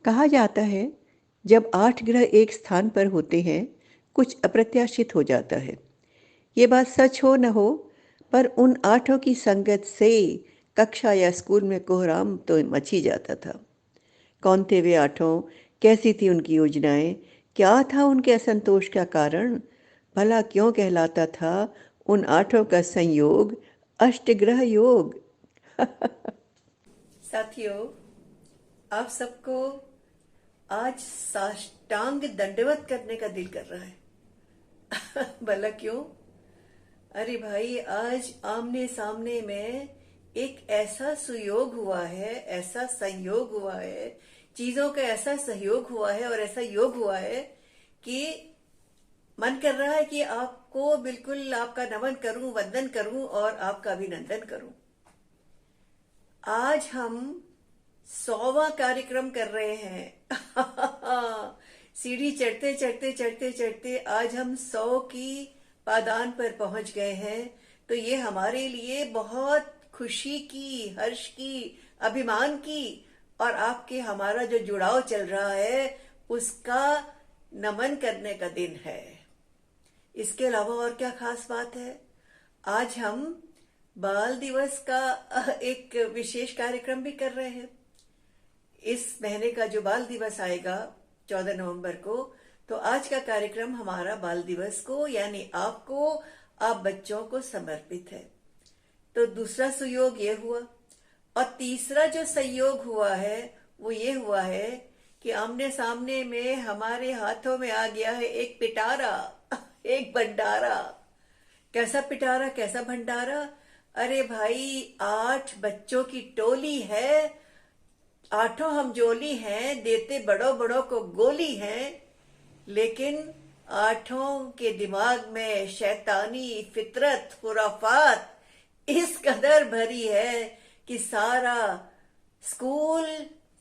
कहा जाता है जब 8 ग्रह एक स्थान पर होते हैं कुछ अप्रत्याशित हो जाता है। ये बात सच हो न हो, पर उन आठों की संगत से कक्षा या स्कूल में कोहराम तो मच ही जाता था। कौन थे वे आठों? कैसी थी उनकी योजनाएं? क्या था उनके असंतोष का कारण? भला क्यों कहलाता था उन आठों का संयोग अष्टग्रह योग? साथियों, आप सबको आज साष्टांग दंडवत करने का दिल कर रहा है। भला क्यों? अरे भाई, आज आमने सामने में एक ऐसा सुयोग हुआ है, ऐसा संयोग हुआ है, चीजों का ऐसा सहयोग हुआ है और ऐसा योग हुआ है कि मन कर रहा है कि आपको बिल्कुल आपका नमन करूं, वंदन करूं और आपका अभिनंदन करूं। आज हम 100वां कार्यक्रम कर रहे हैं। सीढ़ी चढ़ते चढ़ते चढ़ते चढ़ते आज हम 100 की पादान पर पहुंच गए हैं। तो ये हमारे लिए बहुत खुशी की, हर्ष की, अभिमान की और आपके हमारा जो जुड़ाव चल रहा है उसका नमन करने का दिन है। इसके अलावा और क्या खास बात है? आज हम बाल दिवस का एक विशेष कार्यक्रम भी कर रहे हैं। इस महीने का जो बाल दिवस आएगा 14 नवंबर को, तो आज का कार्यक्रम हमारा बाल दिवस को यानी आपको, आप बच्चों को समर्पित है। तो दूसरा सुयोग ये हुआ और तीसरा जो संयोग हुआ है वो ये हुआ है कि आमने सामने में हमारे हाथों में आ गया है एक पिटारा, एक भंडारा। कैसा पिटारा, कैसा भंडारा? अरे भाई, 8 बच्चों की टोली है, आठों हम जोली हैं, देते बड़ों बड़ों को गोली हैं, लेकिन आठों के दिमाग में शैतानी फितरत, खुराफात इस कदर भरी है कि सारा स्कूल,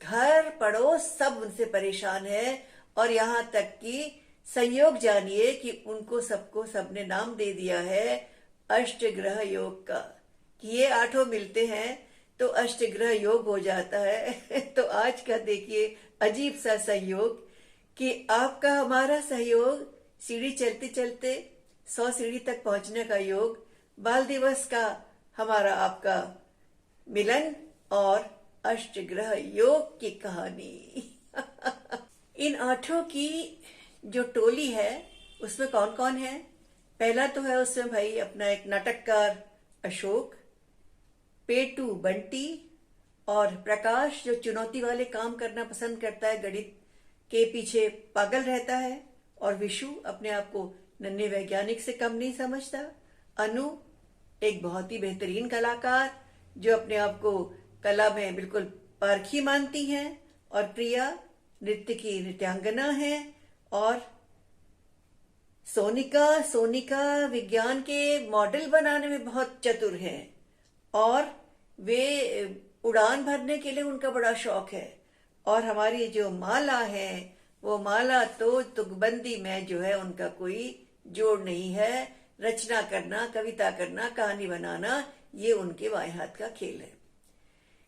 घर, पड़ोस सब उनसे परेशान है। और यहाँ तक कि संयोग जानिए कि उनको सबको सबने नाम दे दिया है अष्टग्रह योग का, कि ये आठों मिलते हैं तो अष्टग्रह योग हो जाता है। तो आज का देखिए अजीब सा संयोग कि आपका हमारा सहयोग, सीढ़ी चलते चलते 100 सीढ़ी तक पहुंचने का योग, बाल दिवस का हमारा आपका मिलन और अष्टग्रह योग की कहानी। इन आठों की जो टोली है उसमें कौन कौन है? पहला तो है उसमें भाई अपना एक नाटककार अशोक, पेटू बंटी और प्रकाश जो चुनौती वाले काम करना पसंद करता है, गणित के पीछे पागल रहता है, और विशु अपने आप को नन्हे वैज्ञानिक से कम नहीं समझता, अनु एक बहुत ही बेहतरीन कलाकार जो अपने आप को कला में बिल्कुल पारखी मानती हैं, और प्रिया नृत्य की नृत्यांगना है, और सोनिका विज्ञान के मॉडल बनाने में बहुत चतुर है और वे उड़ान भरने के लिए उनका बड़ा शौक है। और हमारी जो माला है वो माला तो तुकबंदी में जो है उनका कोई जोड़ नहीं है। रचना करना, कविता करना, कहानी बनाना ये उनके बाएं हाथ का खेल है।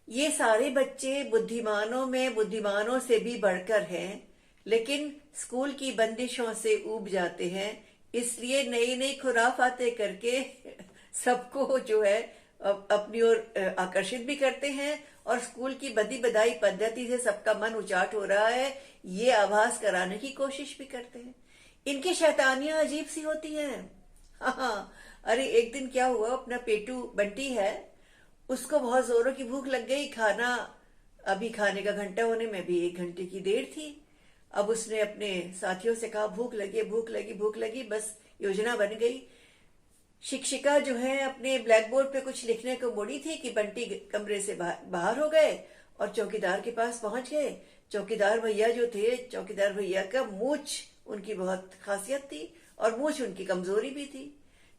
ये सारे बच्चे बुद्धिमानों में बुद्धिमानों से भी बढ़कर हैं, लेकिन स्कूल की बंदिशों से ऊब जाते हैं, इसलिए नई नई खुराफातें करके सबको जो है अपनी ओर आकर्षित भी करते हैं और स्कूल की बदी बधाई पद्धति से सबका मन उचाट हो रहा है ये आभास कराने की कोशिश भी करते हैं। इनकी शैतानियां अजीब सी होती हैं। हाँ, अरे एक दिन क्या हुआ, अपना पेटू बंटी है, उसको बहुत जोरों की भूख लग गई। खाना अभी खाने का घंटा होने में भी 1 घंटे की देर थी। अब उसने अपने साथियों से कहा भूख लगी भूख लगी भूख लगी। बस योजना बन गई। शिक्षिका जो है अपने ब्लैक बोर्ड पे कुछ लिखने को मुड़ी थी कि बंटी कमरे से बाहर हो गए और चौकीदार के पास पहुंच गए। चौकीदार भैया जो थे, चौकीदार भैया का मूछ उनकी बहुत खासियत थी और मूछ उनकी कमजोरी भी थी।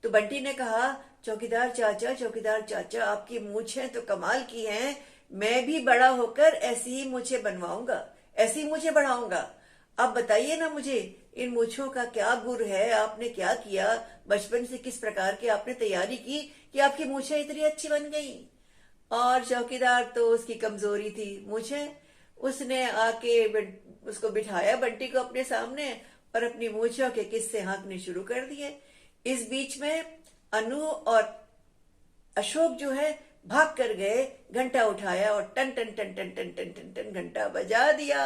तो बंटी ने कहा चौकीदार चाचा आपकी मूछें तो कमाल की हैं, मैं भी बड़ा होकर ऐसी ही मूछें बनवाऊंगा, ऐसी मूछें बढ़ाऊंगा। आप बताइए ना मुझे इन मूछों का क्या गुर है, आपने क्या किया, बचपन से किस प्रकार की आपने तैयारी की कि आपकी मूछें इतनी अच्छी बन गई। और चौकीदार तो उसकी कमजोरी थी मूछें, उसने आके उसको बिठाया बंटी को अपने सामने और अपनी मूंछों के किस्से हाँकने शुरू कर दिए। इस बीच में अनु और अशोक जो है भाग कर गए, घंटा उठाया और टन टन टन टन टन टन टन टन घंटा बजा दिया।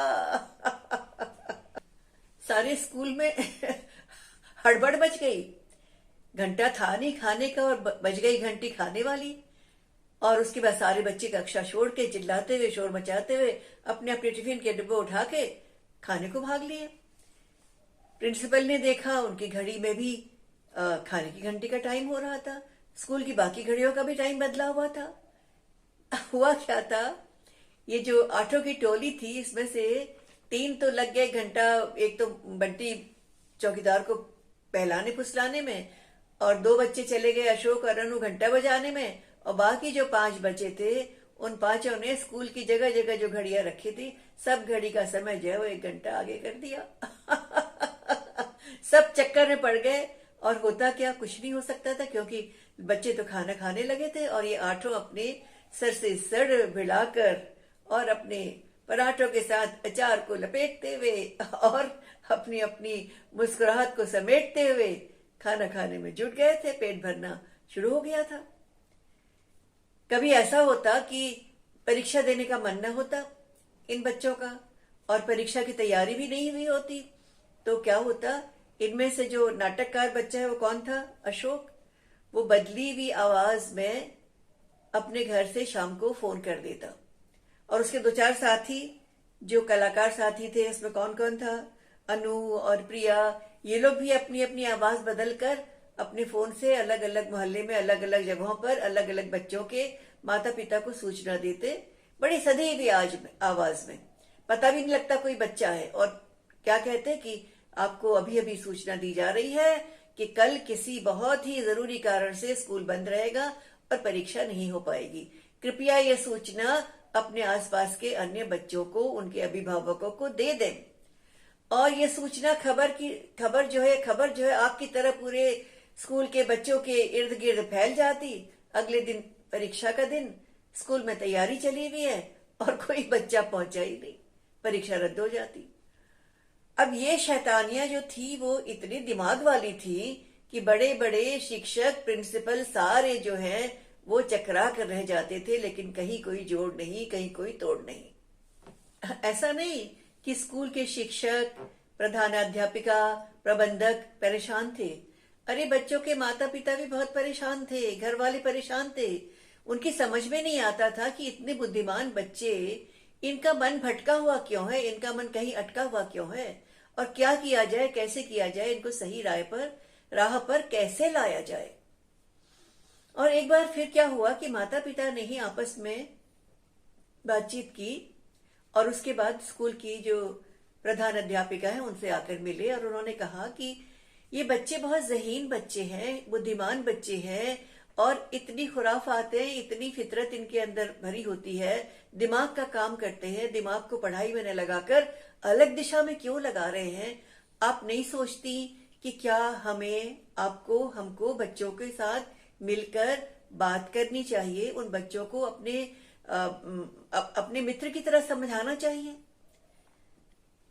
सारे स्कूल में हड़बड़ मच गई। घंटा था नहीं खाने का और बज गई घंटी खाने वाली। और उसके बाद सारे बच्चे कक्षा छोड़ के चिल्लाते हुए, शोर मचाते हुए अपने अपने टिफिन के डिब्बे उठा के खाने को भाग लिए। प्रिंसिपल ने देखा उनकी घड़ी में भी खाने की घंटी का टाइम हो रहा था। स्कूल की बाकी घड़ियों का भी टाइम बदला हुआ था। हुआ क्या था, ये जो 8 की टोली थी इसमें से 3 तो लग गए घंटा, एक तो बंटी चौकीदार को पहलाने फुसलाने में, और 2 बच्चे चले गए अशोक और अनु घंटा बजाने में, और बाकी जो 5 बचे थे उन 5 ने स्कूल की जगह जगह जो घड़ियां रखी थी सब घड़ी का समय जो है वो 1 घंटा आगे कर दिया। सब चक्कर में पड़ गए। और होता क्या, कुछ नहीं हो सकता था क्योंकि बच्चे तो खाना खाने लगे थे और ये 8 अपने सर से सर भिड़ाकर और अपने पराठों के साथ अचार को लपेटते हुए और अपनी अपनी मुस्कुराहट को समेटते हुए खाना खाने में जुट गए थे। पेट भरना शुरू हो गया था। कभी ऐसा होता कि परीक्षा देने का मन न होता इन बच्चों का और परीक्षा की तैयारी भी नहीं हुई होती, तो क्या होता, इनमें से जो नाटककार बच्चा है वो कौन था, अशोक, वो बदली हुई आवाज में अपने घर से शाम को फोन कर देता। और उसके 2-4 साथी जो कलाकार साथी थे उसमें कौन कौन था, अनु और प्रिया, ये लोग भी अपनी अपनी आवाज बदल कर अपने फोन से अलग अलग मोहल्ले में अलग अलग जगहों पर अलग अलग बच्चों के माता पिता को सूचना देते, बड़ी सधी हुई आवाज में। पता भी नहीं लगता कोई बच्चा है। और क्या कहते कि आपको अभी अभी सूचना दी जा रही है कि कल किसी बहुत ही जरूरी कारण से स्कूल बंद रहेगा और परीक्षा नहीं हो पाएगी। कृपया यह सूचना अपने आसपास के अन्य बच्चों को, उनके अभिभावकों को दे दें। और यह सूचना खबर जो है आपकी तरह पूरे स्कूल के बच्चों के इर्द गिर्द फैल जाती। अगले दिन परीक्षा का दिन, स्कूल में तैयारी चली हुई है और कोई बच्चा पहुंचा ही नहीं, परीक्षा रद्द हो जाती। अब ये शैतानियां जो थी वो इतनी दिमाग वाली थी कि बड़े बड़े शिक्षक, प्रिंसिपल सारे जो हैं वो चकरा कर रह जाते थे, लेकिन कहीं कोई जोड़ नहीं, कहीं कोई तोड़ नहीं। ऐसा नहीं कि स्कूल के शिक्षक, प्रधानाध्यापिका, प्रबंधक परेशान थे। अरे बच्चों के माता पिता भी बहुत परेशान थे, घर वाले परेशान थे। उनकी समझ में नहीं आता था कि इतने बुद्धिमान बच्चे, इनका मन भटका हुआ क्यों है, इनका मन कहीं अटका हुआ क्यों है, और क्या किया जाए, कैसे किया जाए, इनको सही राह पर कैसे लाया जाए। और एक बार फिर क्या हुआ कि माता पिता ने ही आपस में बातचीत की और उसके बाद स्कूल की जो प्रधान अध्यापिका है उनसे आकर मिले और उन्होंने कहा कि ये बच्चे बहुत ज़हीन बच्चे हैं, बुद्धिमान बच्चे हैं और इतनी खुराफातें, इतनी फितरत इनके अंदर भरी होती है, दिमाग का काम करते हैं, दिमाग को पढ़ाई में न लगाकर अलग दिशा में क्यों लगा रहे हैं। आप नहीं सोचती कि क्या हमको बच्चों के साथ मिलकर बात करनी चाहिए, उन बच्चों को अपने मित्र की तरह समझाना चाहिए।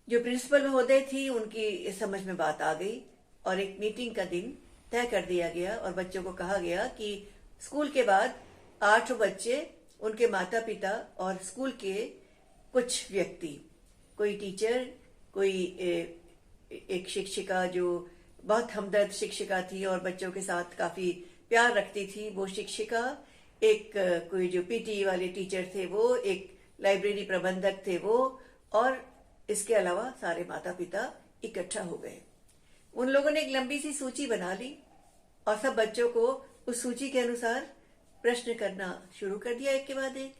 जो प्रिंसिपल महोदय थी उनकी समझ में बात आ गई और एक मीटिंग का दिन तय कर दिया गया और बच्चों को कहा गया कि स्कूल के बाद 8 बच्चे, उनके माता पिता और स्कूल के कुछ व्यक्ति, कोई टीचर, कोई एक शिक्षिका जो बहुत हमदर्द शिक्षिका थी और बच्चों के साथ काफी प्यार रखती थी, वो शिक्षिका, एक कोई जो पीटी वाले टीचर थे वो, एक लाइब्रेरी प्रबंधक थे वो, और इसके अलावा सारे माता पिता इकट्ठा हो गए। उन लोगों ने एक लंबी सी सूची बना ली और सब बच्चों को उस सूची के अनुसार प्रश्न करना शुरू कर दिया एक के बाद एक,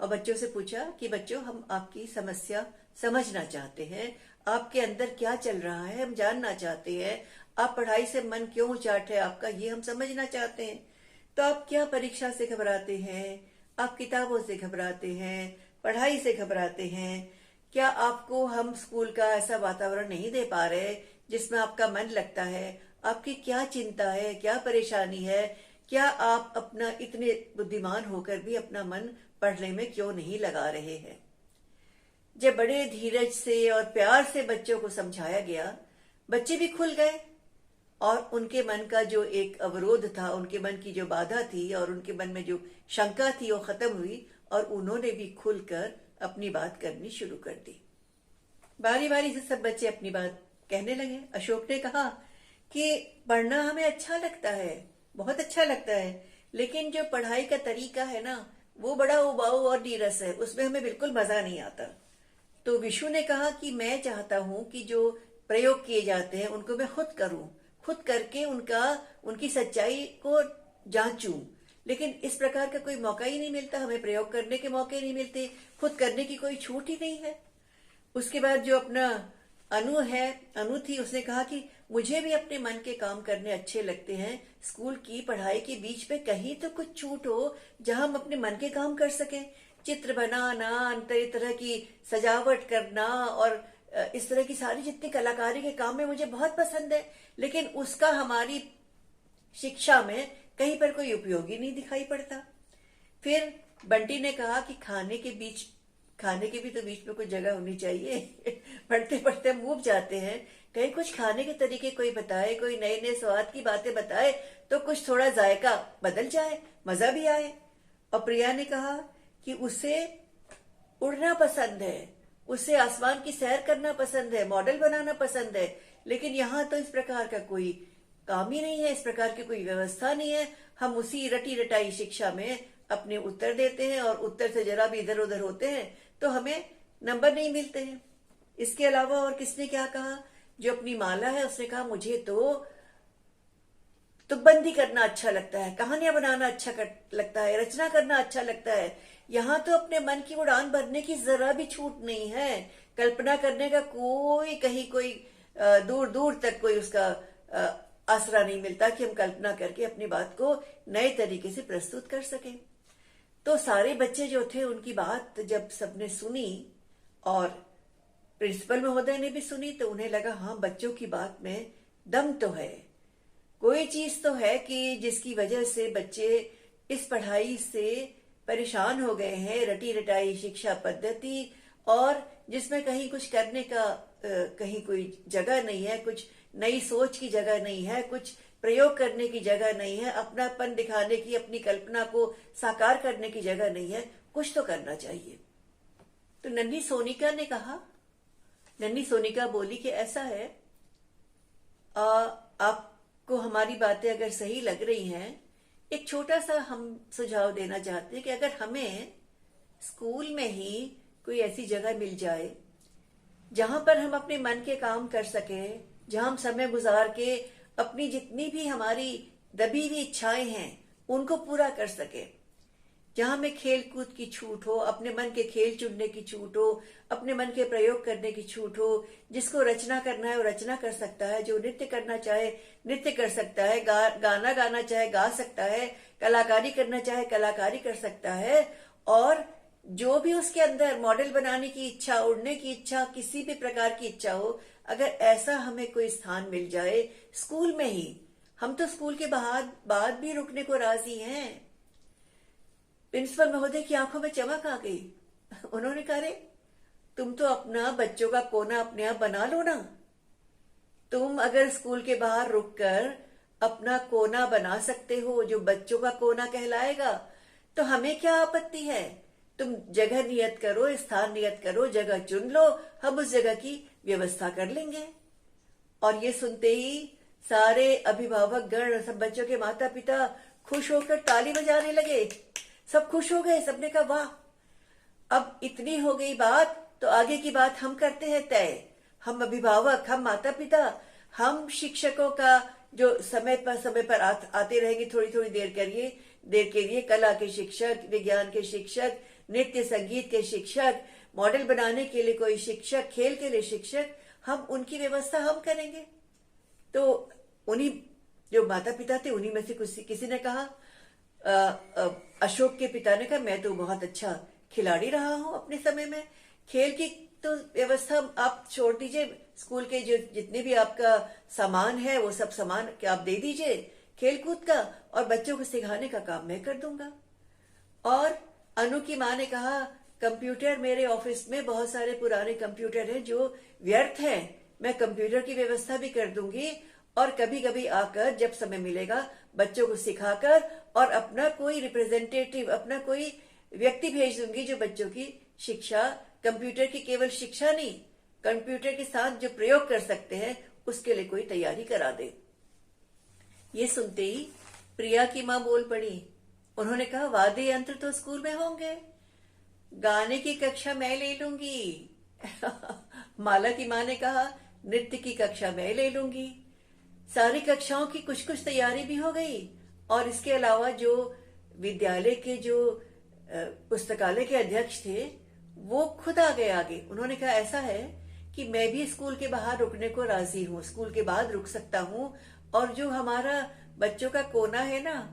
और बच्चों से पूछा कि बच्चों, हम आपकी समस्या समझना चाहते हैं, आपके अंदर क्या चल रहा है हम जानना चाहते हैं, आप पढ़ाई से मन क्यों उचाट है आपका, ये हम समझना चाहते हैं। तो आप क्या परीक्षा से घबराते हैं, आप किताबों से घबराते हैं, पढ़ाई से घबराते हैं, क्या आपको हम स्कूल का ऐसा वातावरण नहीं दे पा रहे जिसमें आपका मन लगता है, आपकी क्या चिंता है, क्या परेशानी है, क्या आप अपना इतने बुद्धिमान होकर भी अपना मन पढ़ने में क्यों नहीं लगा रहे हैं। जब बड़े धीरज से और प्यार से बच्चों को समझाया गया, बच्चे भी खुल गए और उनके मन का जो एक अवरोध था, उनके मन की जो बाधा थी और उनके मन में जो शंका थी वो खत्म हुई और उन्होंने भी खुलकर अपनी बात करनी शुरू कर दी। बारी बारी से सब बच्चे अपनी बात कहने लगे। अशोक ने कहा कि पढ़ना हमें अच्छा लगता है, बहुत अच्छा लगता है, लेकिन जो पढ़ाई का तरीका है ना वो बड़ा उबाऊ और नीरस है, उसमें हमें बिल्कुल मजा नहीं आता। तो विशु ने कहा कि मैं चाहता हूं कि जो प्रयोग किए जाते हैं उनको मैं खुद करूं, खुद करके उनकी सच्चाई को जांचूं, लेकिन इस प्रकार का कोई मौका ही नहीं मिलता, हमें प्रयोग करने के मौके नहीं मिलते, खुद करने की कोई छूट ही नहीं है। उसके बाद जो अपना अनु थी, उसने कहा कि मुझे भी अपने मन के काम करने अच्छे लगते हैं, स्कूल की पढ़ाई के बीच में कहीं तो कुछ छूट हो जहां हम अपने मन के काम कर सकें। चित्र बनाना, तरह तरह की सजावट करना और इस तरह की सारी जितनी कलाकारी के काम में मुझे बहुत पसंद है, लेकिन उसका हमारी शिक्षा में कहीं पर कोई उपयोग ही नहीं दिखाई पड़ता। फिर बंटी ने कहा कि खाने के भी तो बीच में कुछ जगह होनी चाहिए। पढ़ते पढ़ते हम ऊब जाते हैं, कहीं कुछ खाने के तरीके कोई बताए, कोई नए नए स्वाद की बातें बताए तो कुछ थोड़ा जायका बदल जाए, मजा भी आए। और प्रिया ने कहा कि उसे उड़ना पसंद है, उसे आसमान की सैर करना पसंद है, मॉडल बनाना पसंद है, लेकिन यहाँ तो इस प्रकार का कोई काम ही नहीं है, इस प्रकार की कोई व्यवस्था नहीं है। हम उसी रटी रटाई शिक्षा में अपने उत्तर देते हैं और उत्तर से जरा भी इधर उधर होते हैं तो हमें नंबर नहीं मिलते हैं। इसके अलावा और किसने क्या कहा? जो अपनी माला है उसने कहा मुझे तो तुकबंदी करना अच्छा लगता है, कहानियां बनाना अच्छा लगता है, रचना करना अच्छा लगता है। यहाँ तो अपने मन की उड़ान भरने की जरा भी छूट नहीं है, कल्पना करने का कोई दूर दूर तक कोई उसका आसरा नहीं मिलता कि हम कल्पना करके अपनी बात को नए तरीके से प्रस्तुत कर सकें। तो सारे बच्चे जो थे उनकी बात जब सबने सुनी और प्रिंसिपल महोदय ने भी सुनी तो उन्हें लगा हाँ, बच्चों की बात में दम तो है, कोई चीज तो है कि जिसकी वजह से बच्चे इस पढ़ाई से परेशान हो गए हैं, रटी रटाई शिक्षा पद्धति, और जिसमें कहीं कुछ करने का कहीं कोई जगह नहीं है, कुछ नई सोच की जगह नहीं है, कुछ प्रयोग करने की जगह नहीं है, अपनापन दिखाने की, अपनी कल्पना को साकार करने की जगह नहीं है। कुछ तो करना चाहिए। तो नन्ही सोनिका बोली कि ऐसा है, आपको हमारी बातें अगर सही लग रही हैं, एक छोटा सा हम सुझाव देना चाहते हैं कि अगर हमें स्कूल में ही कोई ऐसी जगह मिल जाए जहां पर हम अपने मन के काम कर सकें, जहां हम समय गुजार के अपनी जितनी भी हमारी दबी हुई इच्छाएं हैं उनको पूरा कर सके, जहां में खेल कूद की छूट हो, अपने मन के खेल चुनने की छूट हो, अपने मन के प्रयोग करने की छूट हो, जिसको रचना करना है वो रचना कर सकता है, जो नृत्य करना चाहे नृत्य कर सकता है, गाना गाना चाहे गा सकता है, कलाकारी करना चाहे कलाकारी कर सकता है, और जो भी उसके अंदर मॉडल बनाने की इच्छा, उड़ने की इच्छा, किसी भी प्रकार की इच्छा हो, अगर ऐसा हमें कोई स्थान मिल जाए स्कूल में ही, हम तो स्कूल के बाद भी रुकने को राजी हैं। प्रिंसिपल महोदय की आंखों में चमक आ गई। उन्होंने कहा रे, तुम तो अपना बच्चों का कोना अपने आप बना लो ना। तुम अगर स्कूल के बाहर रुककर अपना कोना बना सकते हो जो बच्चों का कोना कहलाएगा, तो हमें क्या आपत्ति है? तुम जगह नियत करो, स्थान नियत करो, जगह चुन लो, हम उस जगह की व्यवस्था कर लेंगे। और ये सुनते ही सारे अभिभावक गण, सब बच्चों के माता पिता खुश होकर ताली बजाने लगे। सब खुश हो गए, सबने कहा वाह, अब इतनी हो गई बात तो आगे की बात हम करते हैं तय। हम अभिभावक, हम माता पिता, हम शिक्षकों का जो समय पर आते रहेंगे थोड़ी थोड़ी देर के लिए कला के शिक्षक, विज्ञान के शिक्षक, नृत्य संगीत के शिक्षक, मॉडल बनाने के लिए कोई शिक्षक, खेल के लिए शिक्षक, हम उनकी व्यवस्था हम करेंगे। तो उन्हीं जो माता पिता थे उन्हीं में से किसी ने कहा, अशोक के पिता ने कहा मैं तो बहुत अच्छा खिलाड़ी रहा हूं अपने समय में, खेल की तो व्यवस्था आप छोड़ दीजिए, स्कूल के जो जितने भी आपका सामान है वो सब सामान आप दे दीजिए खेल कूद का, और बच्चों को सिखाने का काम मैं कर दूंगा। और अनु की माँ ने कहा कंप्यूटर मेरे ऑफिस में बहुत सारे पुराने कंप्यूटर हैं जो व्यर्थ हैं। मैं कंप्यूटर की व्यवस्था भी कर दूंगी और कभी कभी आकर जब समय मिलेगा बच्चों को सिखाकर और अपना कोई रिप्रेजेंटेटिव, अपना कोई व्यक्ति भेज दूंगी जो बच्चों की शिक्षा, कंप्यूटर की केवल शिक्षा नहीं, कंप्यूटर के साथ जो प्रयोग कर सकते हैं उसके लिए कोई तैयारी करा दे। ये सुनते ही प्रिया की माँ बोल पड़ी। उन्होंने कहा, वाद्य यंत्र तो स्कूल में होंगे, गाने की कक्षा मैं ले लूंगी। माला की माँ ने कहा, नृत्य की कक्षा मैं ले लूंगी। सारी कक्षाओं की कुछ कुछ तैयारी भी हो गई और इसके अलावा जो विद्यालय के जो पुस्तकालय के अध्यक्ष थे वो खुद आ गए आगे। उन्होंने कहा, ऐसा है कि मैं भी स्कूल के बाहर रुकने को राजी हूँ, स्कूल के बाद रुक सकता हूँ। और जो हमारा बच्चों का कोना है ना,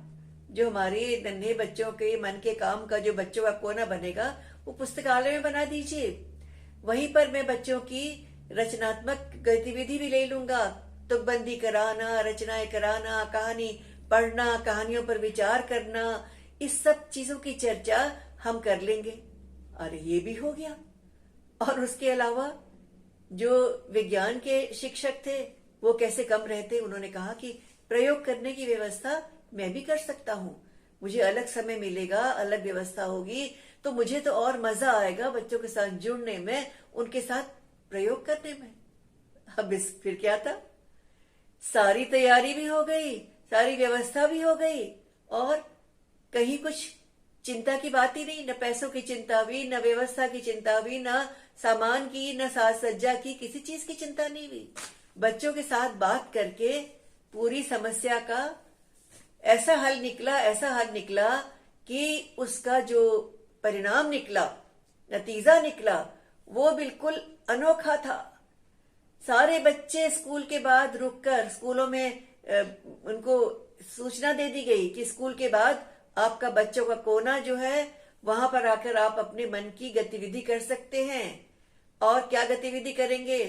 जो हमारे नन्हे बच्चों के मन के काम का जो बच्चों का कोना बनेगा वो पुस्तकालय में बना दीजिए। वहीं पर मैं बच्चों की रचनात्मक गतिविधि भी ले लूंगा, तुकबंदी कराना, रचनाएं कराना, कहानी पढ़ना, कहानियों पर विचार करना, इस सब चीजों की चर्चा हम कर लेंगे। अरे ये भी हो गया। और उसके अलावा जो विज्ञान के शिक्षक थे वो कैसे कम रहते। उन्होंने कहा कि प्रयोग करने की व्यवस्था मैं भी कर सकता हूँ, मुझे अलग समय मिलेगा, अलग व्यवस्था होगी तो मुझे तो और मजा आएगा बच्चों के साथ जुड़ने में, उनके साथ प्रयोग करने में। अब इस फिर क्या था, सारी तैयारी भी हो गई, सारी व्यवस्था भी हो गई और कहीं कुछ चिंता की बात ही नहीं, न पैसों की चिंता हुई, न व्यवस्था की चिंता हुई, न सामान की, न साज सज्जा की, किसी चीज की चिंता नहीं हुई। बच्चों के साथ बात करके पूरी समस्या का ऐसा हल निकला कि उसका जो परिणाम निकला, नतीजा निकला, वो बिल्कुल अनोखा था। सारे बच्चे स्कूल के बाद रुककर स्कूलों में उनको सूचना दे दी गई कि स्कूल के बाद आपका बच्चों का कोना जो है वहां पर आकर आप अपने मन की गतिविधि कर सकते हैं। और क्या गतिविधि करेंगे,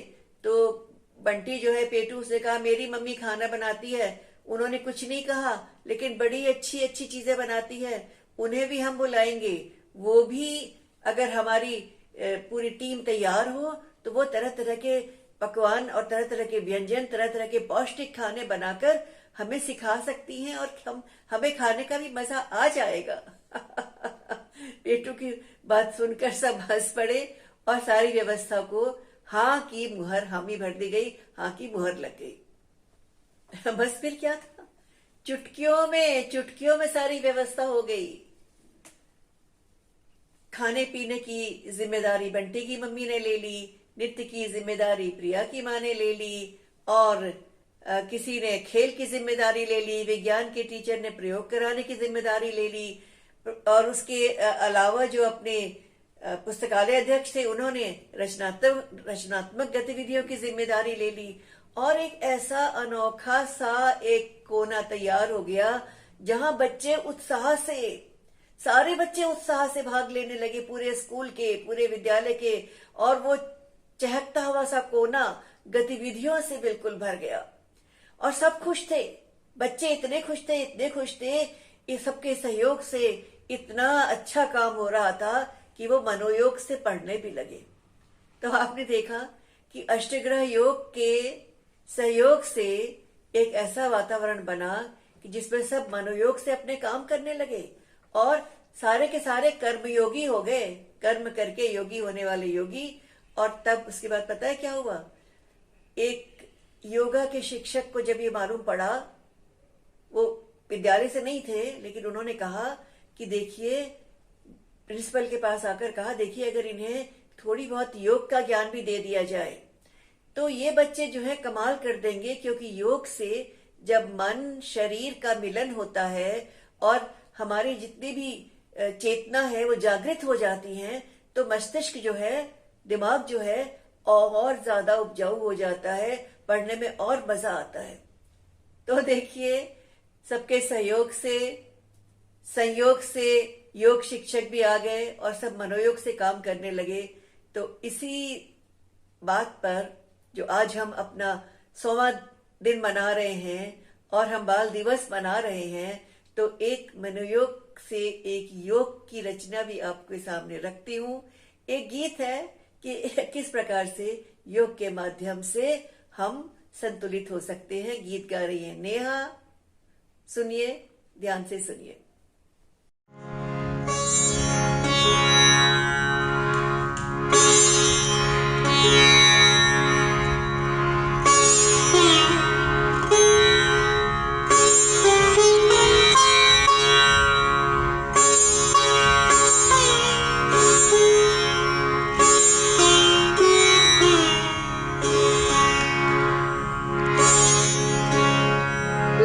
तो बंटी जो है पेटू से कहा, मेरी मम्मी खाना बनाती है। उन्होंने कुछ नहीं कहा लेकिन बड़ी अच्छी अच्छी चीजें बनाती है, उन्हें भी हम बुलाएंगे। वो भी अगर हमारी पूरी टीम तैयार हो तो वो तरह तरह के पकवान और तरह तरह के व्यंजन, तरह तरह के पौष्टिक खाने बनाकर हमें सिखा सकती हैं और हमें खाने का भी मजा आ जाएगा। पेटू की बात सुनकर सब हंस पड़े और सारी व्यवस्था को हाँ की मुहर, हामी भर दी गई, हाँ की मुहर लग गई। बस फिर क्या था, चुटकियों में सारी व्यवस्था हो गई। खाने पीने की जिम्मेदारी बंटी की मम्मी ने ले ली, नृत्य की जिम्मेदारी प्रिया की माँ ने ले ली और किसी ने खेल की जिम्मेदारी ले ली, विज्ञान के टीचर ने प्रयोग कराने की जिम्मेदारी ले ली और उसके अलावा जो अपने पुस्तकालय अध्यक्ष थे उन्होंने रचनात्मक गतिविधियों की जिम्मेदारी ले ली। और एक ऐसा अनोखा सा एक कोना तैयार हो गया जहां सारे बच्चे उत्साह से भाग लेने लगे, पूरे स्कूल के, पूरे विद्यालय के। और वो चहकता हुआ सा कोना गतिविधियों से बिल्कुल भर गया और सब खुश थे। बच्चे इतने खुश थे, इस सबके सहयोग से इतना अच्छा काम हो रहा था कि वो मनोयोग से पढ़ने भी लगे। तो आपने देखा कि अष्टग्रह योग के सहयोग से एक ऐसा वातावरण बना कि जिसमें सब मनोयोग से अपने काम करने लगे और सारे के सारे कर्मयोगी हो गए, कर्म करके योगी होने वाले योगी। और तब उसके बाद पता है क्या हुआ, एक योगा के शिक्षक को जब ये मालूम पड़ा, वो विद्यालय से नहीं थे लेकिन उन्होंने कहा कि देखिए, प्रिंसिपल के पास आकर कहा, देखिए अगर इन्हें थोड़ी बहुत योग का ज्ञान भी दे दिया जाए तो ये बच्चे जो है कमाल कर देंगे, क्योंकि योग से जब मन शरीर का मिलन होता है और हमारी जितनी भी चेतना है वो जागृत हो जाती है तो मस्तिष्क जो है, दिमाग जो है और ज्यादा उपजाऊ हो जाता है, पढ़ने में और मजा आता है। तो देखिए, सबके संयोग से योग शिक्षक भी आ गए और सब मनोयोग से काम करने लगे। तो इसी बात पर जो आज हम अपना 100वां दिन मना रहे हैं और हम बाल दिवस मना रहे हैं, तो एक मनोयोग से एक योग की रचना भी आपके सामने रखती हूँ। एक गीत है कि किस प्रकार से योग के माध्यम से हम संतुलित हो सकते हैं। गीत गा रही है नेहा, सुनिए, ध्यान से सुनिए।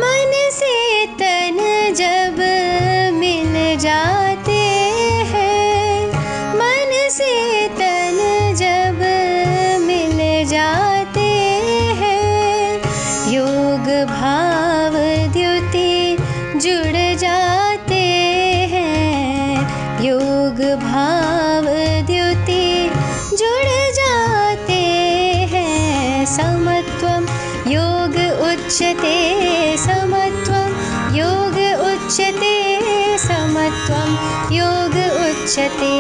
मन से तन जब मिल जाते हैं, मन से तन जब मिल जाते हैं, योग भाव द्युति जुड़ जाते हैं, योग भाव द्युति जुड़ जाते हैं। समत्वम योग उच्यते, समत्वम योग उच्यते, समत्वम योग उच्यते,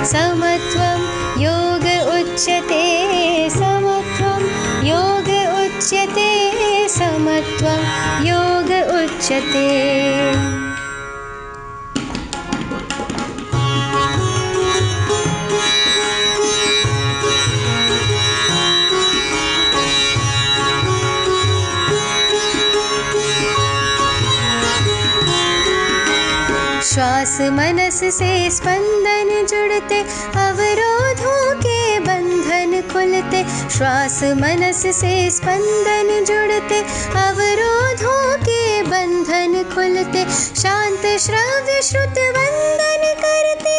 समत्वम योग उच्यते, समत्वम योग उच्यते, समत्वम योग उच्यते। श्वास मनस से स्पंदन जुड़ते, अवरोधों के बंधन खुलते, श्वास मनस से स्पंदन जुड़ते, अवरोधों के बंधन खुलते, शांत श्रव्य श्रुत वंदन करते,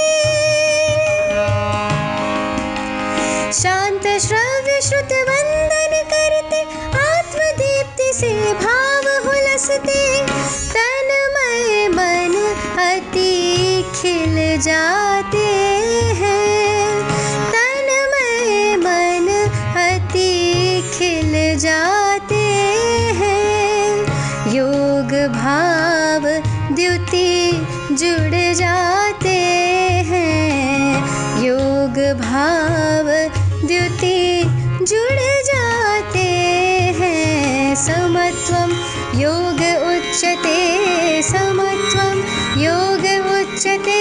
शांत श्रव्य श्रुत वंदन करते, आत्मदीप्ति से भाव हुलसते, तन्मय मन अति खिल जाते हैं, तन्मय मन अति खिल जाते हैं, योग भाव द्युति जुड़ जाते हैं, योग भाव द्युति जुड़ जाते हैं। समत्वम योग उच्यते, समत्वम योग उच्यते,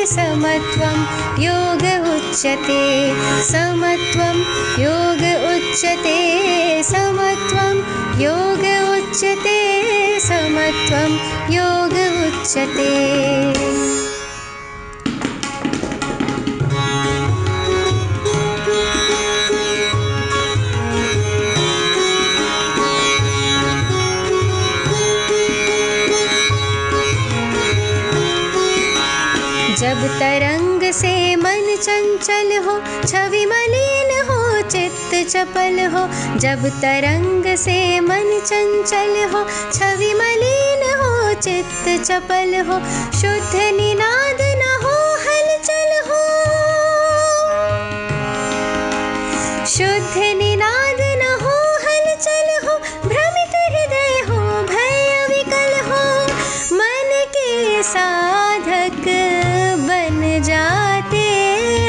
समत्वम योग उच्यते, समत्वम योग उच्यते, समत्वम योग उच्यते, समत्वम योग उच्यते। जब तरंग से मन चंचल हो, छवि मलिन हो, चित्त चपल हो, जब तरंग से मन चंचल हो, छवि मलिन हो, चित्त चपल हो, शुद्ध निनाद न हो, हलचल हो, शुद्ध निनाद न हो, हलचल हो, भ्रमित हृदय हो, भय विकल हो, मन के साधक बन जाते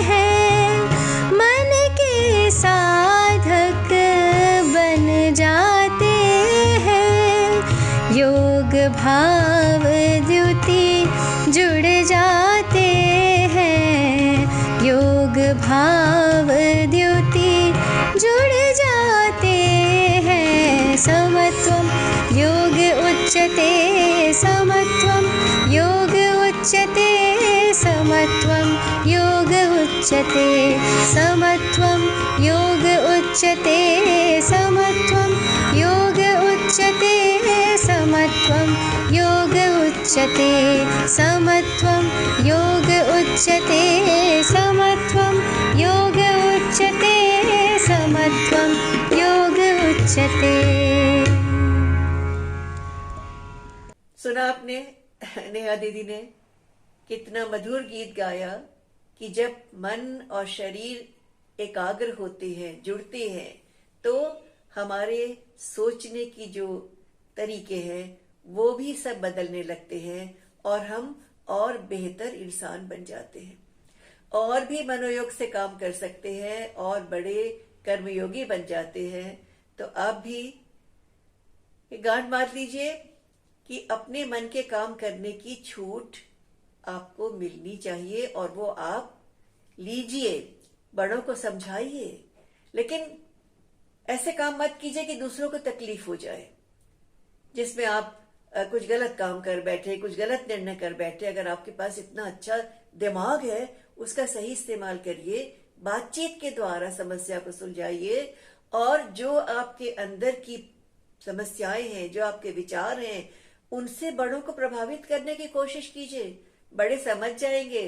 हैं, मन के साधक बन जाते हैं, योग भाव द्युति जुड़ जाते हैं, योग भाव द्युति जुड़ जाते हैं। समत्वम योग उच्यते, समत्वम योग उच्यते, समत्वम योग उच्यते, समत्वम योग उच्यते, समत्वम योग उच्यते, समत्वम योग उच्यते, समत्वम योग उच्यते, समत्वम योग उच्यते, समत्वम योग उच्यते। सुना आपने नेहा दीदी ने कितना मधुर गीत गाया कि जब मन और शरीर एकाग्र होते हैं, जुड़ते हैं, तो हमारे सोचने की जो तरीके हैं वो भी सब बदलने लगते हैं और हम और बेहतर इंसान बन जाते हैं, और भी मनोयोग से काम कर सकते हैं और बड़े कर्मयोगी बन जाते हैं। तो आप भी गांठ मार लीजिए कि अपने मन के काम करने की छूट आपको मिलनी चाहिए और वो आप लीजिए, बड़ों को समझाइए, लेकिन ऐसे काम मत कीजिए कि दूसरों को तकलीफ हो जाए, जिसमें आप कुछ गलत काम कर बैठे, कुछ गलत निर्णय कर बैठे। अगर आपके पास इतना अच्छा दिमाग है, उसका सही इस्तेमाल करिए, बातचीत के द्वारा समस्या को सुलझाइए, और जो आपके अंदर की समस्याएं हैं, जो आपके विचार हैं, उनसे बड़ों को प्रभावित करने की कोशिश कीजिए। बड़े समझ जाएंगे,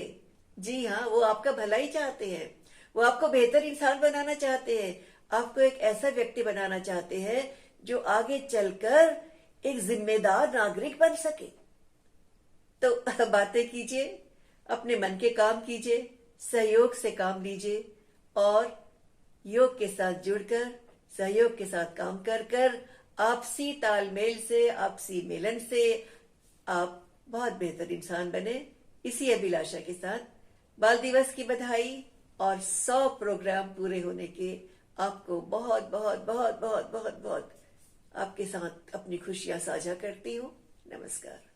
जी हाँ, वो आपका भला ही चाहते हैं, वो आपको बेहतर इंसान बनाना चाहते हैं, आपको एक ऐसा व्यक्ति बनाना चाहते हैं जो आगे चलकर एक जिम्मेदार नागरिक बन सके। तो बातें कीजिए, अपने मन के काम कीजिए, सहयोग से काम लीजिए, और योग के साथ जुड़कर, सहयोग के साथ काम कर कर, आपसी तालमेल से, आपसी मिलन से आप बहुत बेहतर इंसान बने। इसी अभिलाषा के साथ बाल दिवस की बधाई और 100 प्रोग्राम पूरे होने के आपको बहुत बहुत बहुत बहुत बहुत बहुत आपके साथ अपनी खुशियां साझा करती हूँ। नमस्कार।